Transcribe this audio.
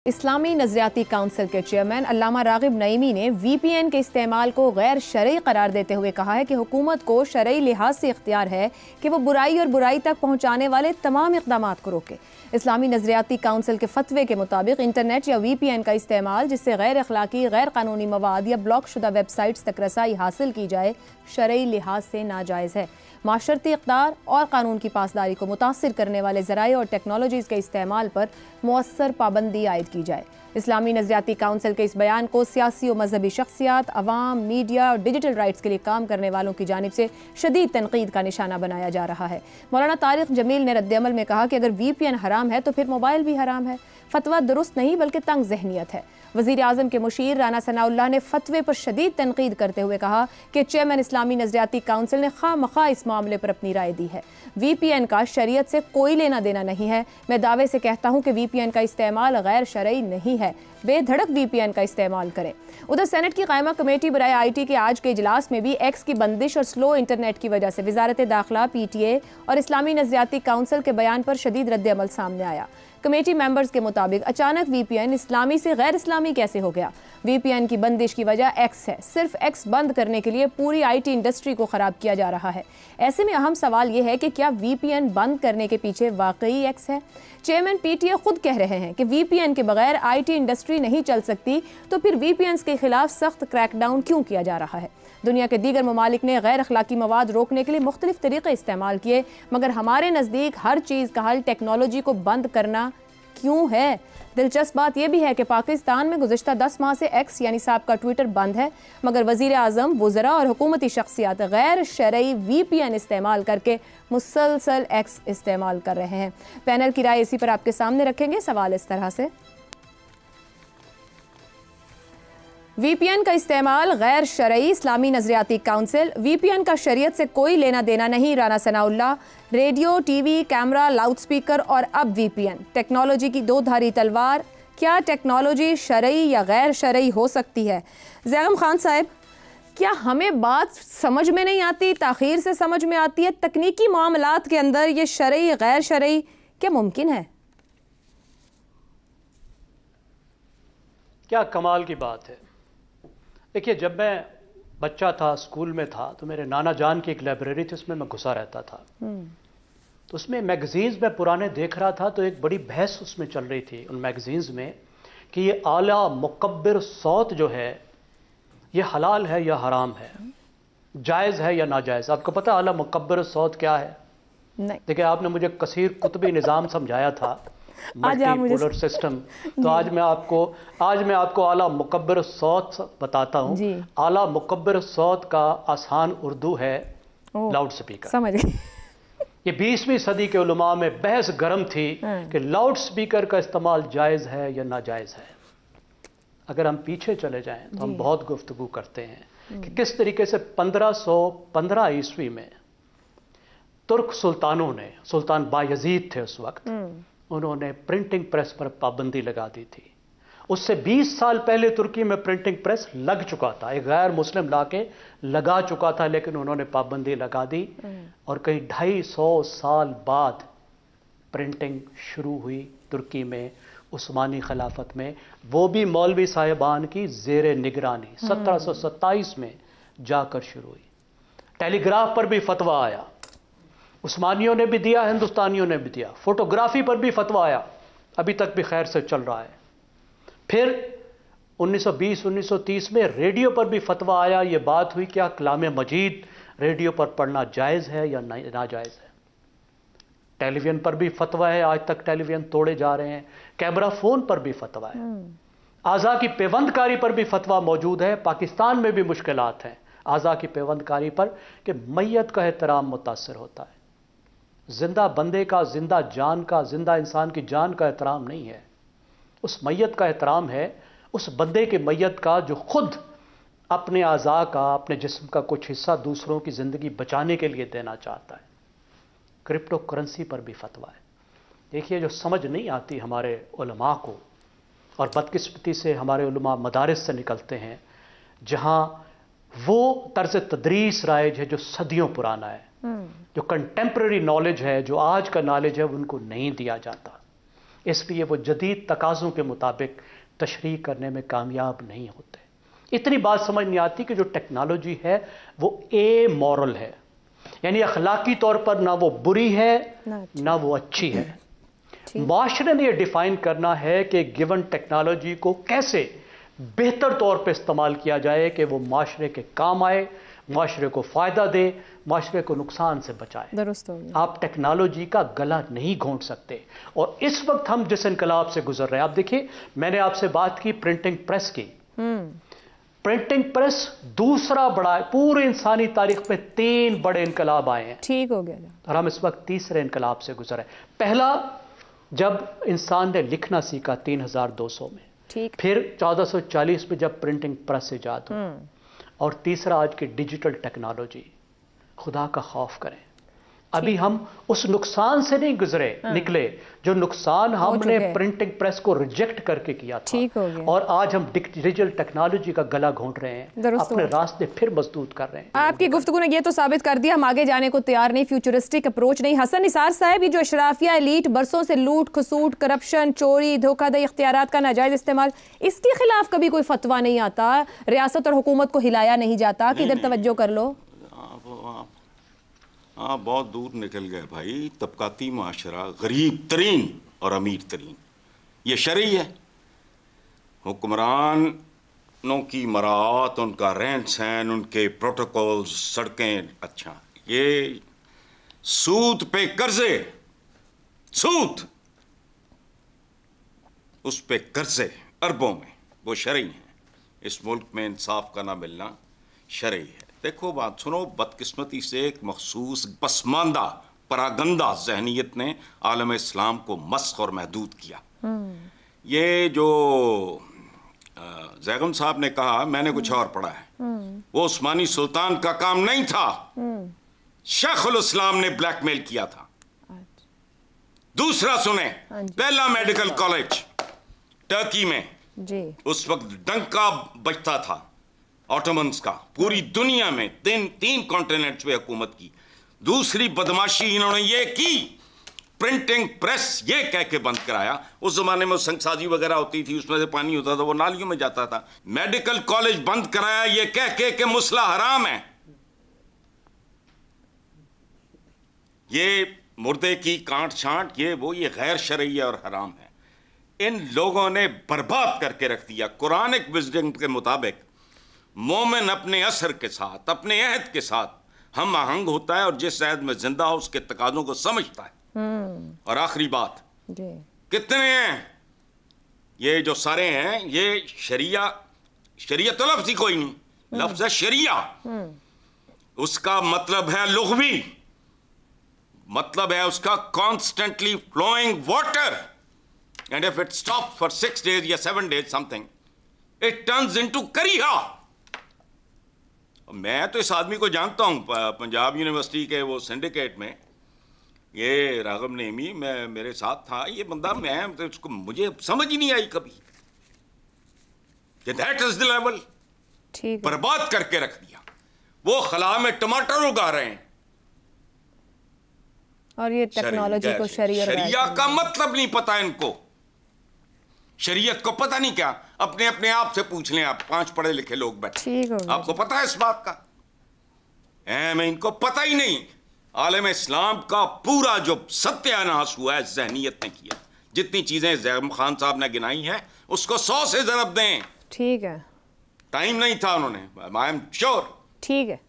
इस्लामी नज़रियाती council के chairman अल्लामा रागिब नईमी ने VPN के इस्तेमाल को गैर शरई करार देते हुए कहा है कि हुकूमत को शरई लिहाज से इख्तियार है कि वो बुराई और बुराई तक पहुँचाने वाले तमाम इक़दामात को रोके। इस्लामी नज़रियाती काउंसिल के फतवे के मुताबिक इंटरनेट या VPN का इस्तेमाल जिससे गैर अखलाकी गैर कानूनी मवाद या ब्लॉक शुदा वेबसाइट्स तक रसाई हासिल की जाए शरई लिहाज से नाजायज़ है। माशरती इक़्तिदार और कानून की पासदारी को मुतासिर करने वाले ज़राए और टेक्नोलॉजीज़ के इस्तेमाल पर मुअस्सर पाबंदी आयद की जाए। इस्लामी नज़रियाती काउंसिल के इस बयान को सियासी और मजहबी शख्सियात, अवाम, मीडिया और डिजिटल राइट्स के लिए काम करने वालों की जानिब से शदीद तनकीद का निशाना बनाया जा रहा है। मौलाना तारिक जमील ने रद्द-ए-अमल में कहा कि अगर VPN हराम है तो फिर मोबाइल भी हराम है। फतवा दुरुस्त नहीं बल्कि तंग जहनियत है। वज़ीर आज़म के मुशीर राना सनाउल्लाह ने फतवे पर शदीद तनकीद करते हुए कहा कि चेयरमैन इस्लामी नज़रियाती काउंसिल ने खामखा इस मामले पर अपनी राय दी है। VPN का शरीयत से कोई लेना देना नहीं है। मैं दावे से कहता हूँ कि VPN का इस्तेमाल गैर शरई नहीं है। बेधड़क VPN का इस्तेमाल करें। उधर सेनेट की कायमा कमेटी बराए IT के आज के इजलास में भी X की बंदिश और स्लो इंटरनेट की वजह से वजारत दाखिला, PTA और इस्लामी नज़रियाती काउंसिल के बयान पर शदीद रद्द-ए-अमल सामने आया। कमेटी मेंबर्स के मुताबिक अचानक VPN इस्लामी से गैर इस्लामी कैसे हो गया? VPN की बंदिश की वजह X है। सिर्फ X बंद करने के लिए पूरी IT इंडस्ट्री को ख़राब किया जा रहा है। ऐसे में अहम सवाल यह है कि क्या VPN बंद करने के पीछे वाकई X है? चेयरमैन PTA खुद कह रहे हैं कि VPN के बगैर IT इंडस्ट्री नहीं चल सकती, तो फिर VPNs के खिलाफ सख्त क्रैकडाउन क्यों किया जा रहा है? दुनिया के दीगर ममालिक ने गैर अखलाकी मवाद रोकने के लिए मुख्तलिफ तरीक़े इस्तेमाल किए, मगर हमारे नज़दीक हर चीज़ का हल टेक्नोलॉजी को बंद करना क्यों है? दिलचस्प बात यह भी है कि पाकिस्तान में गुज़िश्ता 10 माह से X यानी साबका ट्विटर बंद है, मगर वज़ीर आज़म, वुज़रा और हुकूमती शख्सियात गैर शरई VPN इस्तेमाल करके मुसलसल X इस्तेमाल कर रहे हैं। पैनल की राय इसी पर आपके सामने रखेंगे। सवाल इस तरह से, VPN का इस्तेमाल गैर शरई, इस्लामी नज़रियाती काउंसिल, VPN का शरीयत से कोई लेना देना नहीं, Rana Sanaullah, radio, TV, camera, loud speaker और अब VPN, टेक्नोलॉजी की दो धारी तलवार। क्या टेक्नोलॉजी शरई या गैर शरई हो सकती है? ज़ैगम खान साहब, क्या हमें बात समझ में नहीं आती, ताख़ीर से समझ में आती है? तकनीकी मामलात के अंदर ये शरई गैर शरई क्या मुमकिन है? क्या कमाल की बात है। देखिए, जब मैं बच्चा था, स्कूल में था, तो मेरे नाना जान की एक लाइब्रेरी थी, उसमें मैं घुसा रहता था। तो उसमें मैगज़ीन्स में पुराने देख रहा था, तो एक बड़ी बहस उसमें चल रही थी उन मैगज़ीन्स में कि ये आला मुकब्बिर सौत जो है ये हलाल है या हराम है, जायज़ है या नाजायज़। आपको पता आला मुकब्बिर सौत क्या है? नहीं। देखिए, आपने मुझे कसीर कुतबी निज़ाम समझाया था, मल्टीपोलर सिस्टम, तो आज मैं आपको आला मुकब्बिर सौत बताता हूँ। आला मुकब्बिर सौत का आसान उर्दू है लाउड स्पीकर। समझ गए। ये 20वीं सदी के उलमा में बहस गर्म थी कि लाउड स्पीकर का इस्तेमाल जायज़ है या नाजायज़ है। अगर हम पीछे चले जाएं तो हम बहुत गुफ्तगू करते हैं कि किस तरीके से 1515 ईस्वी में तुर्क सुल्तानों ने, सुल्तान बायजीद थे उस वक्त, उन्होंने प्रिंटिंग प्रेस पर पाबंदी लगा दी थी। उससे 20 साल पहले तुर्की में प्रिंटिंग प्रेस लग चुका था, एक गैर मुस्लिम लाके लगा चुका था, लेकिन उन्होंने पाबंदी लगा दी और कई 250 साल बाद प्रिंटिंग शुरू हुई तुर्की में उस्मानी खिलाफत में, वो भी मौलवी साहिबान की ज़ेरे निगरानी 1727 में जाकर शुरू हुई। टेलीग्राफ पर भी फतवा आया, उस्मानियों ने भी दिया, हिंदुस्तानियों ने भी दिया। फोटोग्राफी पर भी फतवा आया, अभी तक भी खैर से चल रहा है। फिर 1920-1930 में रेडियो पर भी फतवा आया। ये बात हुई क्या कलाम मजीद रेडियो पर पढ़ना जायज़ है या नाजायज़ है। टेलीविज़न पर भी फतवा है, आज तक टेलीविज़न तोड़े जा रहे हैं। कैमरा फ़ोन पर भी फतवा है। आज़ा की पेवंदकारी पर भी फतवा मौजूद है। पाकिस्तान में भी मुश्किलात हैं आज़ा की पेवंदकारी पर कि मैयत का एहतराम मुतासर होता है। जिंदा बंदे का, जिंदा जान का, जिंदा इंसान की जान का एहतराम नहीं है, उस मैयत का एहतराम है, उस बंदे के मैयत का जो खुद अपने आज़ा का, अपने जिस्म का कुछ हिस्सा दूसरों की ज़िंदगी बचाने के लिए देना चाहता है। क्रिप्टो करेंसी पर भी फतवा है। देखिए, जो समझ नहीं आती हमारे उलमा को, और बदकिस्मती से हमारे उलमा मदारिस से निकलते हैं जहाँ वो तर्ज तदरीस राइज है जो सदियों पुराना है, जो कंटेम्प्रेरी नॉलेज है, जो आज का नॉलेज है, उनको नहीं दिया जाता। इसलिए वो जदीद तकाज़ों के मुताबिक तशरीह करने में कामयाब नहीं होते। इतनी बात समझ नहीं आती कि जो टेक्नोलॉजी है वो ए मॉरल है, यानी अखलाकी तौर पर ना वो बुरी है ना वो अच्छी है। माशरे ने ये डिफाइन करना है कि गिवन टेक्नोलॉजी को कैसे बेहतर तौर पे इस्तेमाल किया जाए कि वो माशरे के काम आए, माशरे को फ़ायदा दे, माशरे को नुकसान से बचाए। दुरुस्त हो गया। आप टेक्नोलॉजी का गला नहीं घोंट सकते। और इस वक्त हम जिस इनकलाब से गुजर रहे हैं, आप देखिए, मैंने आपसे बात की प्रिंटिंग प्रेस की। प्रिंटिंग प्रेस दूसरा बड़ा, पूरे इंसानी तारीख में 3 बड़े इनकलाब आए हैं। ठीक हो गया। और हम इस वक्त तीसरे इनकलाब से गुजरे। पहला, जब इंसान ने लिखना सीखा 3200 में, ठीक। फिर 1440 में जब प्रिंटिंग प्रेस ईजाद हुई, और तीसरा आज की डिजिटल टेक्नोलॉजी। खुदा का खौफ करें, अभी हम उस नुकसान से नहीं गुजरे निकले जो नुकसान हमने प्रिंटिंग प्रेस को रिजेक्ट करके किया था। ठीक हो गया। और आज हम डिजिटल टेक्नोलॉजी का गला घोंट रहे हैं, अपने रास्ते फिर मजबूत कर रहे हैं। आपकी गुफ्तगू ने ये तो साबित कर दिया हम आगे जाने को तैयार नहीं, फ्यूचरिस्टिक अप्रोच नहीं। हसन निसार साहब, ये जो अशराफिया एलीट बरसों से लूट खसूट, करप्शन, चोरी, धोखाधड़ी, इख्तियारात का नाजायज इस्तेमाल, इसके खिलाफ कभी कोई फतवा नहीं आता, रियासत और हुकूमत को हिलाया नहीं जाता कि इधर तवज्जो कर लो? हाँ, बहुत दूर निकल गए भाई। तबकाती माशरा, गरीब तरीन और अमीर तरीन, ये शरई है। हुक्मरानों की मराहत, उनका रहन सहन, उनके प्रोटोकॉल्स, सड़कें, अच्छा, ये सूद पे कर्जे, सूद उस पे कर्जे अरबों में, वो शरई है। इस मुल्क में इंसाफ का ना मिलना शरई है। देखो बात सुनो, बदकिस्मती से एक मखसूस पसमानदा परागंदा जहनीत ने आलम इस्लाम को मस्ख और महदूद किया। ये जो जैगम साहब ने कहा, मैंने कुछ और पढ़ा है, वो उस्मानी सुल्तान का काम नहीं था, शेखुल इस्लाम ने ब्लैकमेल किया था। दूसरा सुने, पहला मेडिकल कॉलेज टर्की में जी, उस वक्त डंका बजता था ऑटोमन्स का, पूरी दुनिया में तीन कॉन्टिनेंट्स पे हुकूमत की। दूसरी बदमाशी इन्होंने ये की, प्रिंटिंग प्रेस ये कह के बंद कराया। उस जमाने में संगसाजी वगैरह होती थी, उसमें से पानी होता था, वो नालियों में जाता था। मेडिकल कॉलेज बंद कराया ये कह के मुसला हराम है, ये मुर्दे की कांट छांट, ये वो, ये गैर शरई और हराम है। इन लोगों ने बर्बाद करके रख दिया। कुरानिक विजडम के मुताबिक मोमिन अपने असर के साथ, अपने अहद के साथ हम आहंग होता है, और जिस अहद में जिंदा हो उसके तकाजों को समझता है। और आखिरी बात, कितने हैं ये जो सारे हैं, ये शरिया, शरिया तो लफ्ज़ ही कोई नहीं, लफ्ज़ है शरिया। उसका मतलब है लुग़वी, मतलब है उसका constantly flowing water, and if it stop for 6 days या 7 days something, it turns into करीहा। मैं तो इस आदमी को जानता हूं, पंजाब यूनिवर्सिटी के वो सिंडिकेट में, ये राग़ब नईमी, मैं मेरे साथ था। ये बंदा, मैं तो उसको, मुझे समझ ही नहीं आई कभी कि दैट इज द लेवल। बर्बाद करके रख दिया। वो खला में टमाटर उगा रहे हैं, और ये टेक्नोलॉजी को शरिया का मतलब नहीं पता इनको, शरीयत को पता नहीं क्या। अपने अपने आप से पूछ लें, आप 5 पढ़े लिखे लोग बैठे, आपको पता है इस बात का? मैं इनको पता ही नहीं। आलम इस्लाम का पूरा जो सत्यानाश हुआ है जहनीत ने किया। जितनी चीजें ज़ैगम खान साहब ने गिनाई हैं उसको 100 से ज़रब दें। ठीक है, टाइम नहीं था उन्होंने, आई एम श्योर। ठीक है।